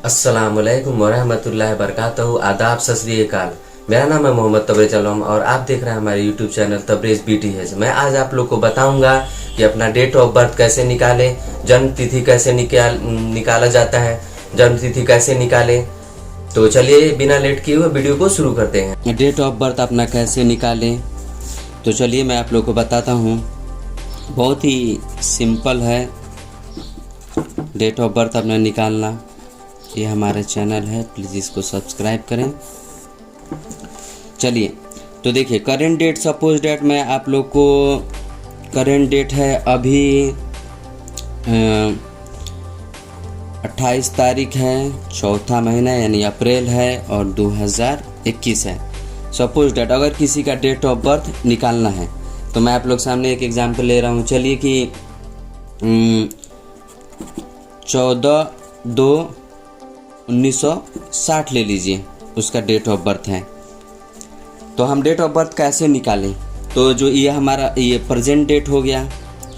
अस्सलामुअलैकुम वरहमतुल्लाहि वबरकातुहू। आदाब, सत श्री अकाल। मेरा नाम है मोहम्मद तबरेज आलम और आप देख रहे हैं हमारे यूट्यूब चैनल तबरेज BTH। मैं आज आप लोग को बताऊंगा कि अपना डेट ऑफ बर्थ कैसे निकालें, जन्म तिथि कैसे निकाला जाता है, जन्म तिथि कैसे निकालें। तो चलिए बिना लेट किए हुए वीडियो को शुरू करते हैं। डेट ऑफ बर्थ अपना कैसे निकालें, तो चलिए मैं आप लोग को बताता हूँ। बहुत ही सिंपल है डेट ऑफ बर्थ अपना निकालना। ये हमारा चैनल है, प्लीज़ इसको सब्सक्राइब करें। चलिए तो देखिए, करेंट डेट, सपोज डेट मैं आप लोग को करेंट डेट है अभी 28 तारीख है, चौथा महीना यानी अप्रैल है और 2021 है। सपोज डेट अगर किसी का डेट ऑफ बर्थ निकालना है तो मैं आप लोग सामने एक एग्जांपल ले रहा हूँ। चलिए कि 14/2/1960 ले लीजिए, उसका डेट ऑफ बर्थ है। तो हम डेट ऑफ बर्थ कैसे निकालें, तो जो ये हमारा ये प्रेजेंट डेट हो गया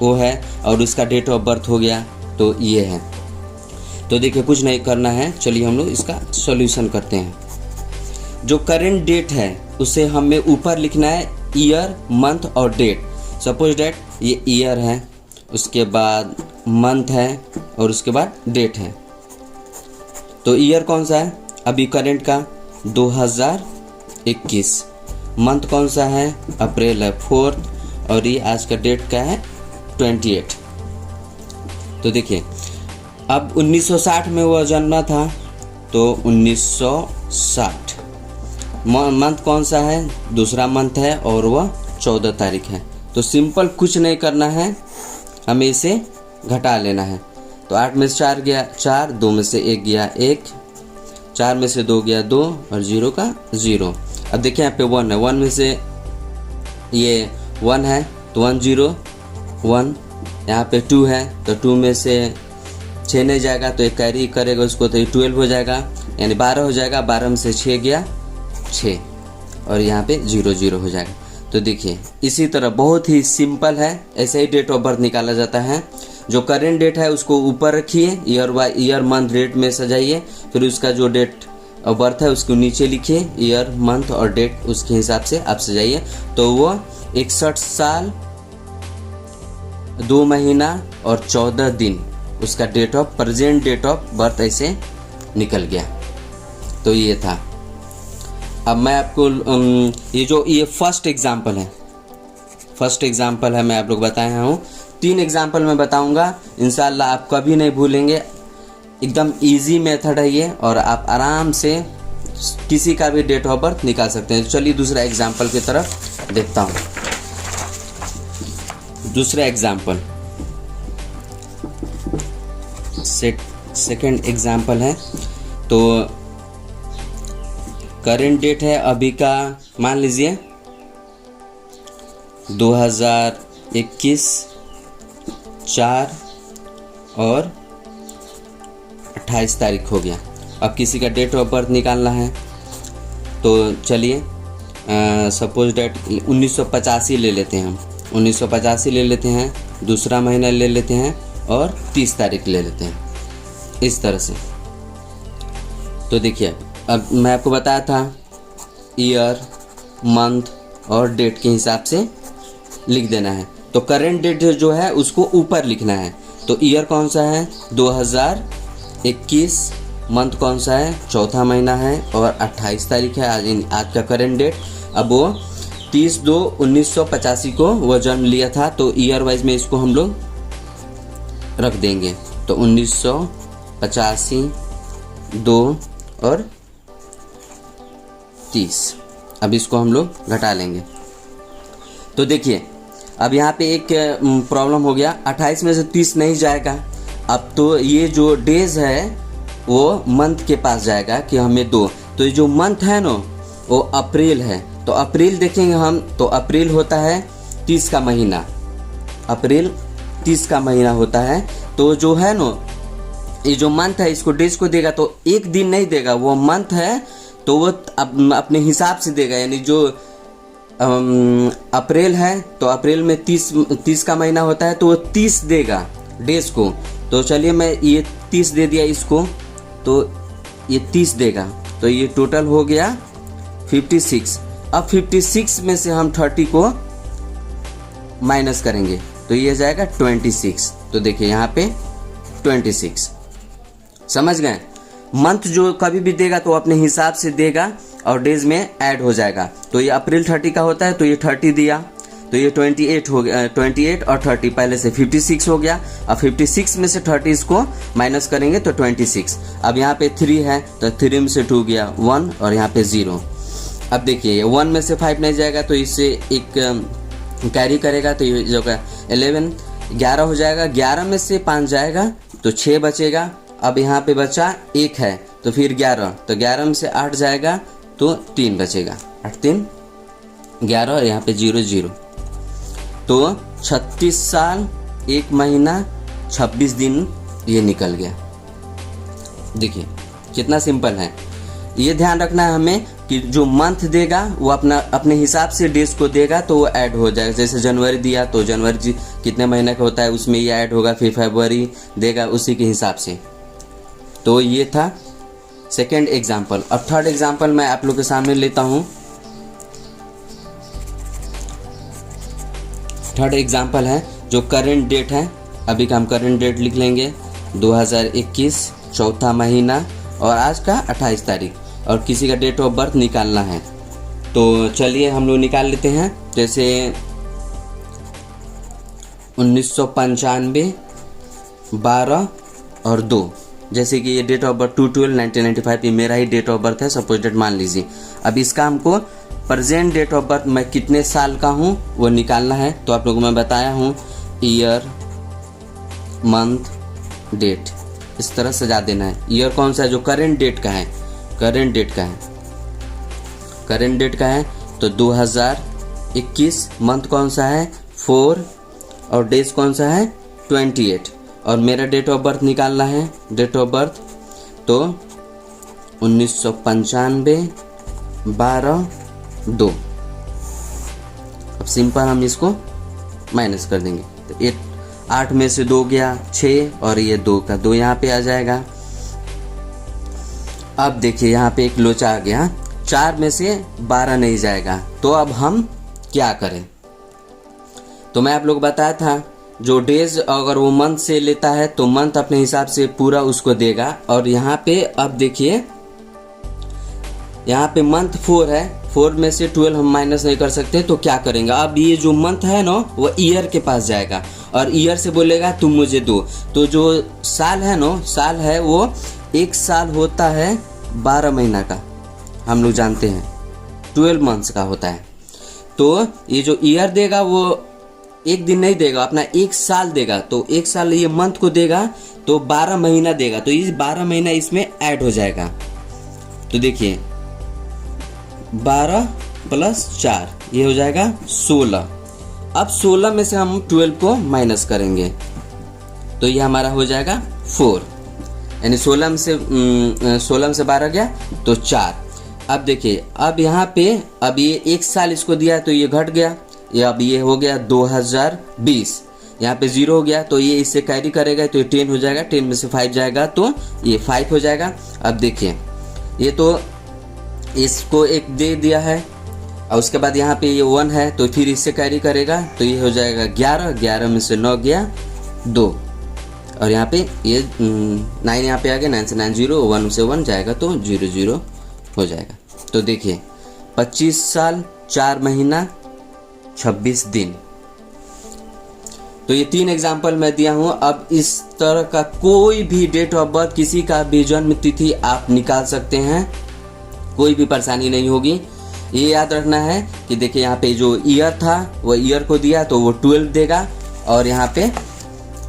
वो है और उसका डेट ऑफ बर्थ हो गया तो ये है। तो देखिए कुछ नहीं करना है, चलिए हम लोग इसका सॉल्यूशन करते हैं। जो करेंट डेट है उसे हमें ऊपर लिखना है ईयर, मंथ और डेट। सपोज डेट ये ईयर है, उसके बाद मंथ है और उसके बाद डेट है। तो ईयर कौन सा है अभी करेंट का 2021, मंथ कौन सा है अप्रैल है 4th और ये आज का डेट क्या है 28। तो देखिए अब 1960 में वो जन्मा था तो 1960, मंथ कौन सा है दूसरा मंथ है और वह 14 तारीख है। तो सिंपल कुछ नहीं करना है, हमें इसे घटा लेना है। तो 8 में से 4 गया 4, 2 में से 1 गया 1, 4 में से 2 गया 2 और 0 का 0। अब देखिए यहाँ पे 1 है, 1 में से ये 1 है तो 1 0 1। यहाँ पे 2 है तो 2 में से 6 नहीं जाएगा तो एक कैरी करेगा उसको तो ये 12 हो जाएगा यानी 12 हो जाएगा। 12 में से 6 गया 6 और यहाँ पे 0 0 हो जाएगा। तो देखिए इसी तरह बहुत ही सिंपल है, ऐसे ही डेट ऑफ बर्थ निकाला जाता है। जो करेंट डेट है उसको ऊपर रखिए, year by year month date में सजाइए, फिर उसका जो डेट ऑफ बर्थ है उसको नीचे लिखिए, ईयर मंथ और डेट उसके हिसाब से आप सजाइए। तो वो 61 साल 2 महीना और 14 दिन उसका date of present date of birth ऐसे निकल गया। तो ये था। अब मैं आपको ये फर्स्ट एग्जांपल है, मैं आप लोग बताया हूँ। 3 एग्जांपल मैं बताऊंगा, इंशाल्लाह आप कभी नहीं भूलेंगे। एकदम इजी मेथड है ये और आप आराम से किसी का भी डेट ऑफ बर्थ निकाल सकते हैं। चलिए दूसरा एग्जांपल की तरफ देखता हूँ। दूसरा एग्जांपल सेकंड एग्जांपल है। तो करेंट डेट है अभी का, मान लीजिए 2021 4 और 28 तारीख हो गया। अब किसी का डेट ऑफ बर्थ निकालना है तो चलिए सपोज डेट 1985 ले लेते हैं हम। 1985 ले लेते हैं, दूसरा महीना ले लेते हैं और 30 तारीख ले लेते हैं, इस तरह से। तो देखिए अब मैं आपको बताया था ईयर, मंथ और डेट के हिसाब से लिख देना है। तो करेंट डेट जो है उसको ऊपर लिखना है। तो ईयर कौन सा है 2021, मंथ कौन सा है चौथा महीना है और 28 तारीख है आज का करेंट डेट। अब वो 30/2/1985 को वो जन्म लिया था तो ईयर वाइज में इसको हम लोग रख देंगे। तो 1985 2 और 30। अब इसको हम लोग घटा लेंगे। तो देखिए अब यहाँ पे एक प्रॉब्लम हो गया, 28 में से 30 नहीं जाएगा। अब तो ये जो डेज है वो मंथ के पास जाएगा कि हमें 2। तो ये जो मंथ है ना वो अप्रैल है। तो अप्रैल देखेंगे हम तो अप्रैल होता है 30 का महीना, अप्रैल 30 का महीना होता है। तो जो है ना ये जो मंथ है इसको डेज को देगा तो एक दिन नहीं देगा, वो मंथ है तो वो अपने हिसाब से देगा। यानी जो अप्रैल है तो अप्रैल में 30 का महीना होता है तो वो 30 देगा डेज को। तो चलिए मैं ये 30 दे दिया इसको, तो ये 30 देगा, तो ये टोटल हो गया 56। अब 56 में से हम 30 को माइनस करेंगे तो ये जाएगा 26। तो देखिए यहाँ पे 26। समझ गए? मंथ जो कभी भी देगा तो अपने हिसाब से देगा और डेज में ऐड हो जाएगा। तो ये अप्रैल 30 का होता है तो ये 30 दिया, तो ये 28 हो गया। 28 और 30 पहले से 56 हो गया। अब 56 में से 30 इसको माइनस करेंगे तो 26। अब यहाँ पे 3 है तो 3 में से 2 गया 1 और यहाँ पे 0। अब देखिए 1 में से 5 नहीं जाएगा तो इससे एक कैरी करेगा तो ये जो 11 हो जाएगा। 11 में से 5 जाएगा तो 6 बचेगा। अब यहाँ पे बचा 1 है तो फिर 11, तो 11 में से 8 जाएगा तो 3 बचेगा। 8 3 11 और यहाँ पे 0 0। तो 36 साल 1 महीना 26 दिन ये निकल गया। देखिए कितना सिंपल है। ये ध्यान रखना है हमें कि जो मंथ देगा वो अपने हिसाब से डेज को देगा तो वो ऐड हो जाएगा। जैसे जनवरी दिया तो जनवरी कितने महीने का होता है उसमें ये ऐड होगा, फिर फरवरी देगा उसी के हिसाब से। तो ये था सेकेंड एग्जाम्पल। अब थर्ड एग्जाम्पल मैं आप लोग के सामने लेता हूँ। थर्ड एग्जाम्पल है जो करेंट डेट है। अभी का हम करेंट डेट लिख लेंगे 2021 चौथा महीना और आज का 28 तारीख और किसी का डेट ऑफ बर्थ निकालना है। तो चलिए हम लोग निकाल लेते हैं। जैसे 1995 12 और 2, जैसे कि ये डेट ऑफ बर्थ 2/12/1995 ये मेरा ही डेट ऑफ बर्थ है, सपोज डेट मान लीजिए। अब इसका हमको प्रेजेंट डेट ऑफ बर्थ मैं कितने साल का हूँ वो निकालना है। तो आप लोगों को मैं बताया हूँ ईयर मंथ डेट इस तरह सजा देना है। ईयर कौन सा है जो करेंट डेट का है, करेंट डेट का है, करेंट डेट का है तो 2021। मंथ कौन सा है 4 और डेज कौन सा है 28 और मेरा डेट ऑफ बर्थ निकालना है। डेट ऑफ बर्थ तो 1995 12 2। अब सिंपल हम इसको माइनस कर देंगे तो 8 में से 2 गया 6 और ये 2 का 2 यहाँ पे आ जाएगा। अब देखिए यहाँ पे एक लोचा आ गया, 4 में से 12 नहीं जाएगा। तो अब हम क्या करें? तो मैं आप लोग बताया था जो डेज अगर वो मंथ से लेता है तो मंथ अपने हिसाब से पूरा उसको देगा। और यहाँ पे अब देखिए यहाँ पे मंथ 4 है, 4 में से 12 हम माइनस नहीं कर सकते तो क्या करेंगे? अब ये जो मंथ है ना वो ईयर के पास जाएगा और ईयर से बोलेगा तुम मुझे दो। तो जो साल है ना, साल है वो 1 साल होता है 12 महीना का, हम लोग जानते हैं 12 मंथ्स का होता है। तो ये जो ईयर देगा वो एक दिन नहीं देगा, अपना 1 साल देगा। तो 1 साल ये मंथ को देगा तो 12 महीना देगा, तो इस 12 महीना इसमें ऐड हो जाएगा। तो देखिए 12 + 4 ये हो जाएगा 16। अब 16 में से हम 12 को माइनस करेंगे तो ये हमारा हो जाएगा 4, यानी 16 में से 12 गया तो 4। अब देखिए अब यहाँ पे अब ये 1 साल इसको दिया तो ये घट गया, ये अब ये हो गया 2020। यहाँ पे 0 हो गया तो ये इससे कैरी करेगा तो ये 10 हो जाएगा, 10 में से 5 जाएगा तो ये 5 हो जाएगा। अब देखिए ये तो इसको 1 दे दिया है और उसके बाद यहाँ पे ये 1 है तो फिर इससे कैरी करेगा तो ये हो जाएगा 11, 11 में से 9 गया 2 और यहाँ पे ये 9 यहाँ पे आ गया, 9 से 9 0, 1 से 1 जाएगा तो 0 0 हो जाएगा। तो देखिए 25 साल 4 महीना 26 दिन। तो ये 3 एग्जाम्पल मैं दिया हूँ। अब इस तरह का कोई भी डेट ऑफ बर्थ किसी का भी जन्म तिथि आप निकाल सकते हैं, कोई भी परेशानी नहीं होगी। ये याद रखना है कि देखिए यहाँ पे जो ईयर था वो ईयर को दिया तो वो 12 देगा और यहाँ पे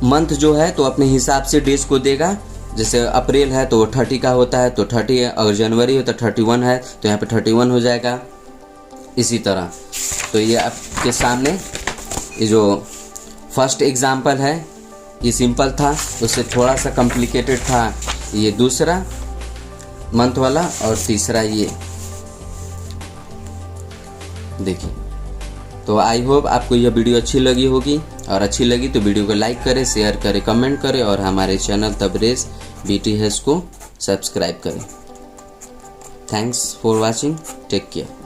मंथ जो है तो अपने हिसाब से डेज को देगा। जैसे अप्रैल है तो वो 30 का होता है तो 30 है, अगर जनवरी हो तो 31 है तो यहाँ पे 31 हो जाएगा। इसी तरह तो ये आपके सामने ये जो फर्स्ट एग्जाम्पल है ये सिंपल था, उससे थोड़ा सा कॉम्प्लिकेटेड था ये दूसरा मंथ वाला और तीसरा ये देखिए। तो आई होप आपको यह वीडियो अच्छी लगी होगी और अच्छी लगी तो वीडियो को लाइक करें, शेयर करें, कमेंट करें और हमारे चैनल तबरेज़ BT हैश को सब्सक्राइब करें। Thanks for watching, take care.